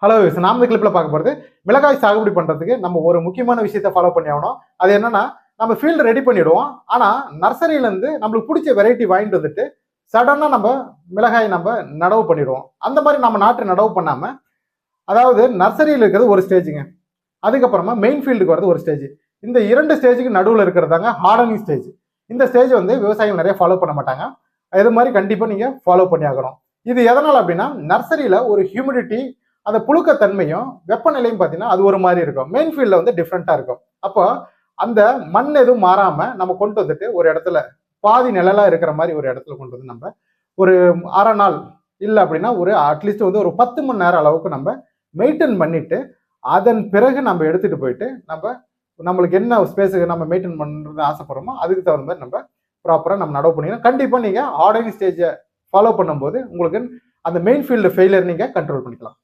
Hello, நாம இந்த கிளிப்ல பார்க்க போறது மிளகாய் சாகுபடி பண்றதுக்கு நம்ம ஒரு முக்கியமான விஷயத்த ஃபாலோ பண்ணி ஆகணும். அது என்னன்னா, நம்ம ஃபீல்டு ரெடி பண்ணிடுவோம். ஆனா நர்சரியில இருந்து நம்மளுக்கு பிடிச்ச வெரைட்டி வாங்கிட்டு வந்துட்டு சடனா நம்ம மிளகாய் நம்ம நடவு பண்ணிடுவோம். அந்த மாதிரி நம்ம நாட்டு நடவு பண்ணாம, அதாவது நர்சரியில் இருக்கிறது ஒரு ஸ்டேஜுங்க. அதுக்கப்புறமா மெயின் ஃபீல்டுக்கு வரது ஒரு ஸ்டேஜ். இந்த 2 ஸ்டேஜுக்கு நடுவில் இருக்கிறதாங்க ஹார்டனிங் ஸ்டேஜ். இந்த ஸ்டேஜ் வந்து விவசாயிகள் நிறைய ஃபாலோ பண்ண மாட்டாங்க. இது மாதிரி கண்டிப்பா நீங்க ஃபாலோ பண்ணி ஆகணும். இது எதனால அப்படின்னா, நர்சரியில ஒரு ஹியூமிடிட்டி, அந்த புழுக்க தன்மையும் வெப்பநிலையும் பார்த்தீங்கன்னா அது ஒரு மாதிரி இருக்கும். மெயின் ஃபீல்ட்ல வந்து டிஃப்ரெண்டா இருக்கும். அப்போ அந்த மண் எதுவும் மாறாம நம்ம கொண்டு வந்துட்டு ஒரு இடத்துல பாதி நிழலா இருக்கிற மாதிரி ஒரு இடத்துல கொண்டு வந்து நம்ம ஒரு அரை நாள் இல்லை அப்படின்னா ஒரு அட்லீஸ்ட் வந்து ஒரு 10 மணி நேரம் அளவுக்கு நம்ம மெயின்டைன் பண்ணிட்டு அதன் பிறகு நம்ம எடுத்துட்டு போயிட்டு நம்மளுக்கு என்ன ஸ்பேஸுக்கு நம்ம மெயின்டைன் பண்றது ஆசைப்படுறோமோ அதுக்கு தகுந்த மாதிரி நம்ம ப்ராப்பரா நம்ம நடவு பண்ணிக்கணும். கண்டிப்பா நீங்க ஆர்டரிங் ஸ்டேஜை ஃபாலோ பண்ணும்போது உங்களுக்கு அந்த மெயின் ஃபீல்டு ஃபெயிலியர் நீங்க கண்ட்ரோல் பண்ணிக்கலாம்.